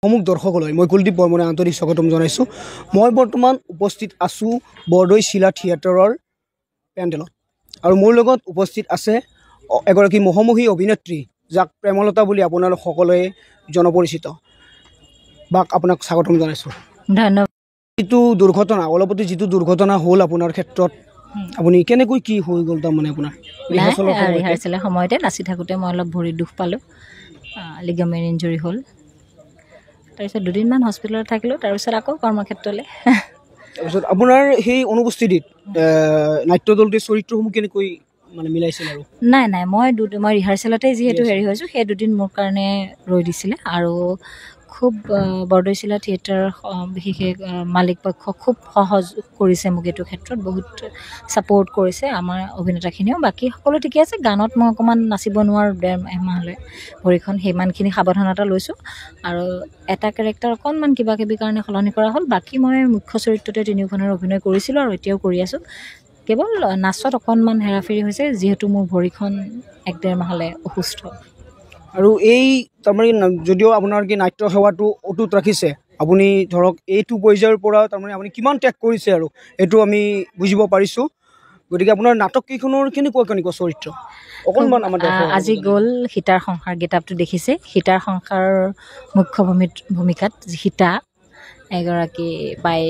সমুখ দৰ্শকলৈ মই কুলদীপ বৰ্মনে আন্তৰিক স্বাগতম জনাইছোঁ। মই বৰ্তমান উপস্থিত আছোঁ বৰদৈচিলা থিয়েটাৰৰ পেণ্ডেলত আৰু মোৰ লগত উপস্থিত আছে এগৰাকী মহামুখী অভিনেত্ৰী যাক প্ৰেমলতা বুলি আপোনালোক সকলোৱে জনপৰিচিত। বাক আপোনাক স্বাগতম জনাইছোঁ। ধন্যবাদ। যিটো দুৰ্ঘটনা অলপতে যিটো দুৰ্ঘটনা হ'ল আপোনাৰ ক্ষেত্ৰত আপুনি কেনেকৈ কি হৈ গ'ল তাৰমানে আপোনাৰ ৰিহাৰ্চেলৰ সময়তে নাচি থাকোঁতে মই অলপ ভৰিত দুখ পালোঁ, লিগামেণ্ট ইঞ্জুৰি হ'ল। তাৰপিছত দুদিনমান হস্পিটেলত থাকিলোঁ, তাৰপিছত আকৌ কৰ্মক্ষেত্ৰলৈ। তাৰপিছত আপোনাৰ সেই অনুপস্থিতিত নাট্যদলটোৰ চৰিত্ৰসমূহ কেনেকৈ মানে মিলাইছিল আৰু নাই মই ৰিহাৰ্চেলতে যিহেতু হেৰি হৈছোঁ সেই দুদিন মোৰ কাৰণে ৰৈ দিছিলে। আৰু খুব বৰদৈচিলা থিয়েটাৰ বিশেষকৈ মালিক পক্ষ খুব সহজ কৰিছে মোক এইটো ক্ষেত্ৰত, বহুত ছাপোৰ্ট কৰিছে আমাৰ অভিনেতাখিনিও। বাকী সকলো ঠিকে আছে। গানত মই অকণমান নাচিব নোৱাৰোঁ 1.5 মাহলৈ ভৰিখন, সিমানখিনি সাৱধানতা লৈছোঁ। আৰু এটা কেৰেক্টাৰ অকণমান কিবা কিবি কাৰণে সলনি কৰা হ'ল। বাকী মই মুখ্য চৰিত্ৰতে 3খনৰ অভিনয় কৰিছিলোঁ আৰু এতিয়াও কৰি আছোঁ। কেৱল নাচত অকণমান হেৰাফেৰি হৈছে যিহেতু মোৰ ভৰিখন 1.5 মাহলৈ অসুস্থ। আৰু এই তাৰমানে যদিও আপোনাৰ কি নাট্য সেৱাটো অটুট ৰাখিছে, আপুনি ধৰক এইটো পৰ্যায়ৰ পৰা তাৰমানে আপুনি কিমান ত্যাগ কৰিছে আৰু এইটো আমি বুজিব পাৰিছোঁ। গতিকে আপোনাৰ নাটককেইখনৰ কেনেকুৱা চৰিত্ৰ অকণমান আমাৰ আজি গ'ল সীতাৰ সংসাৰ গেটআপটো দেখিছে। সীতাৰ সংসাৰৰ মুখ্য ভূমিকাত সীতা এগৰাকী প্ৰায়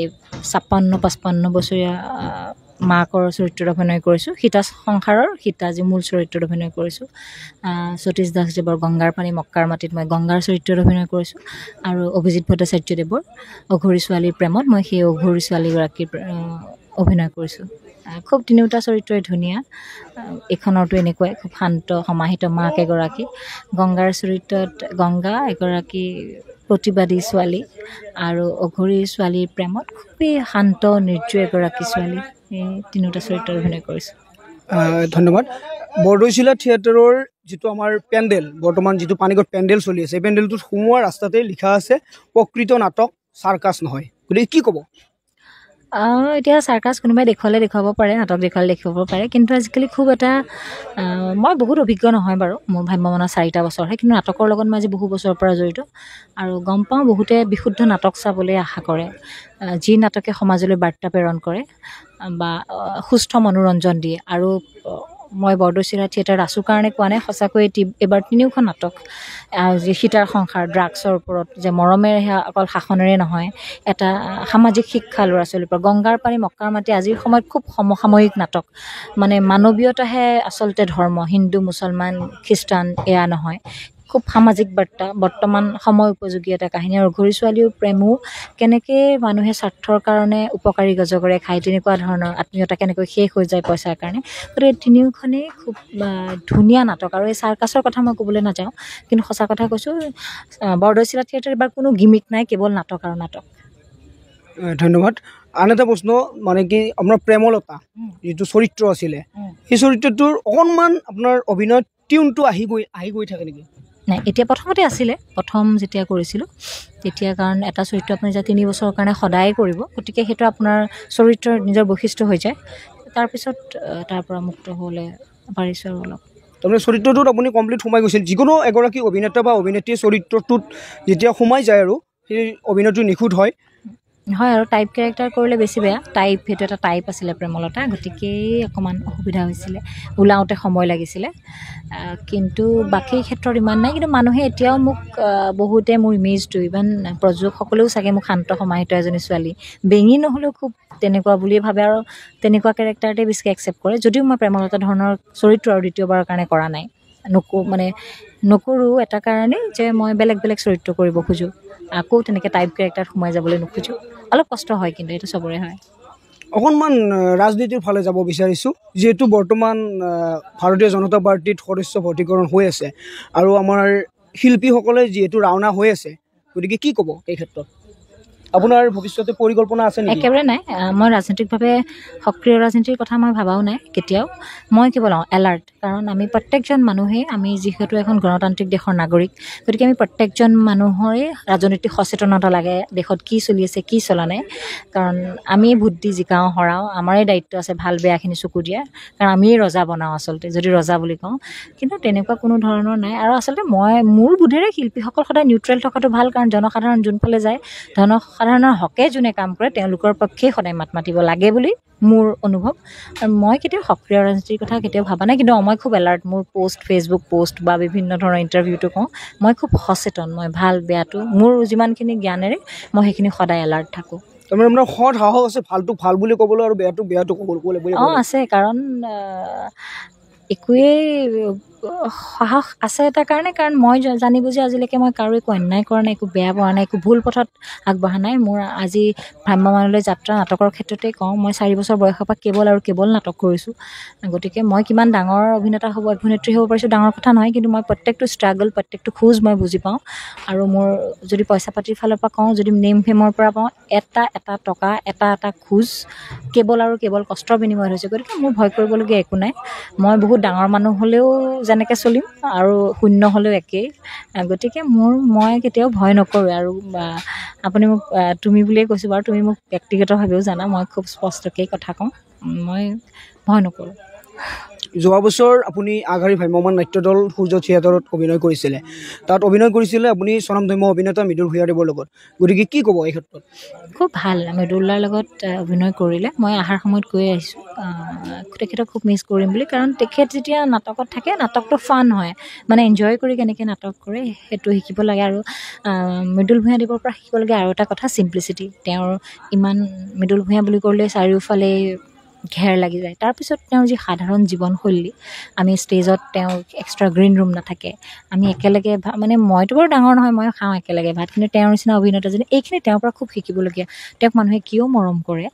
56-55 বছৰীয়া মাকৰ চৰিত্ৰত অভিনয় কৰিছোঁ। সীতা সংসাৰৰ সীতা যি মূল চৰিত্ৰত অভিনয় কৰিছোঁ। সতীশ দাসদেৱৰ গংগাৰ পানী মক্কাৰ মাটিত মই গংগাৰ চৰিত্ৰত অভিনয় কৰিছোঁ। আৰু অভিজিত ভট্টাচাৰ্যদেৱৰ অঘৰী ছোৱালীৰ প্ৰেমত মই সেই অঘৰী ছোৱালীগৰাকীৰ অভিনয় কৰিছোঁ। খুব তিনিওটা চৰিত্ৰই ধুনীয়া। এইখনৰতো এনেকুৱাই খুব শান্ত সমাহিত মাক এগৰাকী। গংগাৰ চৰিত্ৰত গংগা এগৰাকী প্ৰতিবাদী ছোৱালী আৰু অঘৰী ছোৱালীৰ প্ৰেমত খুবেই শান্ত নিৰ্জয় এগৰাকী ছোৱালী। এই তিনিওটা চৰিত্ৰত অভিনয় কৰিছোঁ। ধন্যবাদ। বৰদৈচিলা থিয়েটাৰৰ যিটো আমাৰ পেণ্ডেল, বৰ্তমান যিটো পানীগড় পেণ্ডেল চলি আছে, এই পেণ্ডেলটোত সোমোৱাৰ ৰাস্তাতে লিখা আছে প্ৰকৃত নাটক চাৰ্কাছ নহয়। গতিকে কি ক'ব? এতিয়া চাৰ্কাছ কোনোবাই দেখুৱাব পাৰে, নাটক দেখুৱাব পাৰে, কিন্তু আজিকালি খুব এটা মই বহুত অভিজ্ঞ নহয় বাৰু, মোৰ ভ্ৰাম্যমাণ 4টা বছৰহে, কিন্তু নাটকৰ লগত মই আজি বহু বছৰৰ পৰা জড়িত আৰু গম পাওঁ বহুতে বিশুদ্ধ নাটক চাবলৈ আশা কৰে, যি নাটকে সমাজলৈ বাৰ্তা প্ৰেৰণ কৰে বা সুস্থ মনোৰঞ্জন দিয়ে। আৰু মই বৰদৈচিলা থিয়েটাৰত আছোঁ কাৰণে কোৱা নাই, সঁচাকৈ এইবাৰ 3খন নাটক, যি সীতাৰ সংসাৰ ড্ৰাগছৰ ওপৰত, যে মৰমেৰে অকল শাসনেৰে নহয়, এটা সামাজিক শিক্ষা ল'ৰা ছোৱালীৰ পৰা, গংগাৰ পানী মক্কাৰ মাটি আজিৰ সময়ত খুব সমসাময়িক নাটক। মানে মানৱীয়তাহে আচলতে ধৰ্ম, হিন্দু মুছলমান খ্ৰীষ্টান এয়া নহয়, খুব সামাজিক বাৰ্তা, বৰ্তমান সময় উপযোগী এটা কাহিনী। আৰু অঘৰী ছোৱালীও প্ৰেমো কেনেকৈ মানুহে স্বাৰ্থৰ কাৰণে উপকাৰী গজগৰে খায়, তেনেকুৱা ধৰণৰ আত্মীয়তা কেনেকৈ শেষ হৈ যায় পইচাৰ কাৰণে। গতিকে 3খনেই খুব ধুনীয়া নাটক। আৰু এই চাৰ্কাছৰ কথা মই ক'বলৈ নাযাওঁ, কিন্তু সঁচা কথা কৈছোঁ, বৰদৈচিলা থিয়েটাৰ এইবাৰ কোনো গিমিক নাই, কেৱল নাটক আৰু নাটক। ধন্যবাদ। আন এটা প্ৰশ্ন, মানে কি আপোনাৰ প্ৰেমলতা যিটো চৰিত্ৰ আছিলে, সেই চৰিত্ৰটোৰ অকণমান আপোনাৰ অভিনয় টিউনটো আহি গৈ থাকে নেকি? নাই, এতিয়া প্ৰথমতে আছিলে, প্ৰথম যেতিয়া কৰিছিলোঁ তেতিয়া, কাৰণ এটা চৰিত্ৰ আপুনি যেতিয়া 3 বছৰৰ কাৰণে সদায় কৰিব, গতিকে সেইটো আপোনাৰ চৰিত্ৰৰ নিজৰ বৈশিষ্ট্য হৈ যায়। তাৰপিছত তাৰ পৰা মুক্ত হ'বলৈ পাৰিছোঁ আৰু অলপ। তাৰমানে চৰিত্ৰটোত আপুনি কমপ্লিট সোমাই গৈছিল। যিকোনো এগৰাকী অভিনেতা বা অভিনেত্ৰীয়ে চৰিত্ৰটোত যেতিয়া সোমাই যায় আৰু সেই অভিনয়টো নিখুঁত হয়। আৰু টাইপ কেৰেক্টাৰ কৰিলে বেছি বেয়া। সেইটো এটা টাইপ আছিলে প্ৰেমলতা, গতিকে অকণমান অসুবিধা হৈছিলে, ওলাওঁতে সময় লাগিছিলে। কিন্তু বাকী ক্ষেত্ৰত ইমান নাই। কিন্তু মানুহে এতিয়াও মোক বহুতে মোৰ ইমেজটো, ইভেন প্ৰযোজকসকলেও চাগে মোক শান্ত সমাহিত এজনী ছোৱালী, বেঙী নহ'লেও খুব তেনেকুৱা বুলিয়ে ভাবে আৰু তেনেকুৱা কেৰেক্টাৰতে বেছিকৈ একচেপ্ট কৰে। যদিও মই প্ৰেমলতা ধৰণৰ চৰিত্ৰ আৰু দ্বিতীয়বাৰৰ কাৰণে কৰা নাই, নকৰোঁ এটা কাৰণেই যে মই বেলেগ চৰিত্ৰ কৰিব খোজোঁ, আকৌ তেনেকৈ টাইপ কেৰেক্টাৰত সোমাই যাবলৈ নোখোজোঁ। অলপ কষ্ট হয়, কিন্তু এইটো চবৰে হয়। অকণমান ৰাজনীতিৰ ফালে যাব বিচাৰিছোঁ, যিহেতু বৰ্তমান ভাৰতীয় জনতা পাৰ্টীত সদস্য ভৰ্তিকৰণ হৈ আছে আৰু আমাৰ শিল্পীসকলে যিহেতু ৰাওনা হৈ আছে, গতিকে কি ক'ব এই ক্ষেত্ৰত? আপোনাৰ ভৱিষ্যতে পৰিকল্পনা আছে নেকি? একেবাৰে নাই। মই ৰাজনৈতিকভাৱে সক্ৰিয় ৰাজনীতিৰ কথা মই ভাবাও নাই কেতিয়াও। মই কেৱল এলাৰ্ট, কাৰণ আমি প্ৰত্যেকজন মানুহেই, আমি যিহেতু এখন গণতান্ত্ৰিক দেশৰ নাগৰিক, গতিকে আমি প্ৰত্যেকজন মানুহৰে ৰাজনৈতিক সচেতনতা লাগে, দেশত কি চলি আছে কি চলা নাই। কাৰণ আমি ভোট দি জিকাওঁ হৰাওঁ, আমাৰে দায়িত্ব আছে ভাল বেয়াখিনি চকু দিয়া, কাৰণ আমিয়ে ৰজা বনাওঁ আচলতে, যদি ৰজা বুলি কওঁ। কিন্তু তেনেকুৱা কোনো ধৰণৰ নাই। আৰু আচলতে মোৰ বোধেৰে শিল্পীসকল সদায় নিউট্ৰেল থকাটো ভাল, কাৰণ জনসাধাৰণ যোনফালে যায়, জনসাধাৰণৰ হকে যোনে কাম কৰে তেওঁলোকৰ পক্ষেই সদায় মাত মাতিব লাগে বুলি মোৰ অনুভৱ। আৰু মই কেতিয়াও সক্ৰিয় ৰাজনীতিৰ কথা কেতিয়াও ভবা নাই, কিন্তু মই খুব এলাৰ্ট। মোৰ ফেচবুক পোষ্ট বা বিভিন্ন ধৰণৰ ইণ্টাৰভিউটো কওঁ, মই খুব সচেতন, মই ভাল বেয়াটো মোৰ যিমানখিনি জ্ঞানেৰে মই সেইখিনি সদায় এলাৰ্ট থাকোঁ। তাৰমানে আপোনাৰ সৎ সাহস আছে, ভালটো ভাল বুলি ক'বলৈ আৰু বেয়াটো ক'বলৈ। আছে, কাৰণ একোৱেই সাহস আছে এটা কাৰণ মই জানি বুজি আজিলৈকে মই কাৰো একো অন্যায় কৰা নাই, একো বেয়া পোৱা নাই, একো ভুল পথত আগবঢ়া নাই। মোৰ আজি ভ্ৰাম্যমাণলৈ যাত্ৰা নাটকৰ ক্ষেত্ৰতে কওঁ, মই 4 বছৰ বয়সৰ পৰা কেৱল নাটক কৰিছোঁ। গতিকে মই কিমান ডাঙৰ অভিনেত্ৰী হ'ব পাৰিছোঁ ডাঙৰ কথা নহয়, কিন্তু মই প্ৰত্যেকটো ষ্ট্ৰাগল, প্ৰত্যেকটো খোজ মই বুজি পাওঁ। আৰু মোৰ যদি পইচা পাতিৰ ফালৰ পৰা কওঁ, যদি নেম ফেমৰ পৰা পাওঁ, এটা টকা, এটা খোজ কেৱল কষ্টৰ বিনিময়ত হৈছে। গতিকে মোৰ ভয় কৰিবলগীয়া একো নাই। মই বহুত ডাঙৰ মানুহ হ'লেও যেনেকৈ চলিম আৰু শূন্য হ'লেও একেই। গতিকে মই কেতিয়াও ভয় নকৰোঁ। আৰু আপুনি মোক তুমি বুলিয়ে কৈছোঁ বাৰু, তুমি মোক ব্যক্তিগতভাৱেও জানা, মই খুব স্পষ্টকৈয়ে কথা কওঁ, মই ভয় নকৰোঁ। যোৱা বছৰ আপুনি আগশাৰী ভ্ৰাম্যমাণ নাট্যদল সূৰ্য থিয়েটাৰত অভিনয় কৰিছিলে। তাত অভিনয় কৰিছিলে আপুনি স্বনামধন্য অভিনেতা মৃদুল ভূঞাদেৱৰ লগত। গতিকে কি ক'ব এই ক্ষেত্ৰত? খুব ভাল, মৃদুলদাৰ লগত অভিনয় কৰিলে। মই অহাৰ সময়ত কৈ আহিছোঁ তেখেতক খুব মিছ কৰিম বুলি, কাৰণ তেখেত যেতিয়া নাটকত থাকে, নাটকটো ফান হয়, মানে এনজয় কৰি কেনেকৈ নাটক কৰে সেইটো শিকিব লাগে। আৰু মৃদুল ভূঞাদেৱৰ পৰা শিকিবলগীয়া আৰু এটা কথা, চিম্প্লিচিটি। তেওঁৰ ইমান মৃদুল ভূঞা বুলি ক'লে চাৰিওফালে ঘেৰ লাগি যায়। তাৰপিছত তেওঁৰ যি সাধাৰণ জীৱনশৈলী, আমি ষ্টেজত তেওঁ এক্সট্ৰা গ্ৰীণ ৰুম নাথাকে, আমি একেলগে মানে মইতো বাৰু ডাঙৰ নহয়, মই খাওঁ একেলগে ভাত, কিন্তু তেওঁৰ নিচিনা অভিনেতাজনী, এইখিনি তেওঁৰ পৰা খুব শিকিবলগীয়া। তেওঁক মানুহে কিয় মৰম কৰে,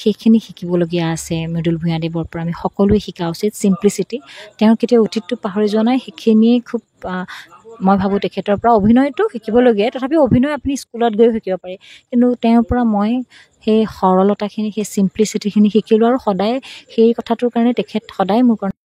সেইখিনি শিকিবলগীয়া আছে মৃদুল ভূঞাদেৱৰ পৰা। আমি সকলোৱে শিকা উচিত চিম্প্লিচিটি। তেওঁৰ কেতিয়াও অতীতটো পাহৰি যোৱা নাই, সেইখিনিয়ে খুব মই ভাবোঁ তেখেতৰ পৰা অভিনয়টো শিকিবলগীয়া। তথাপিও অভিনয় আপুনি স্কুলত গৈও শিকিব পাৰি, কিন্তু তেওঁৰ পৰা মই সেই সৰলতাখিনি, সেই চিম্প্লিচিটিখিনি শিকিলোঁ। আৰু সদায় সেই কথাটোৰ কাৰণে তেখেত সদায় মোৰ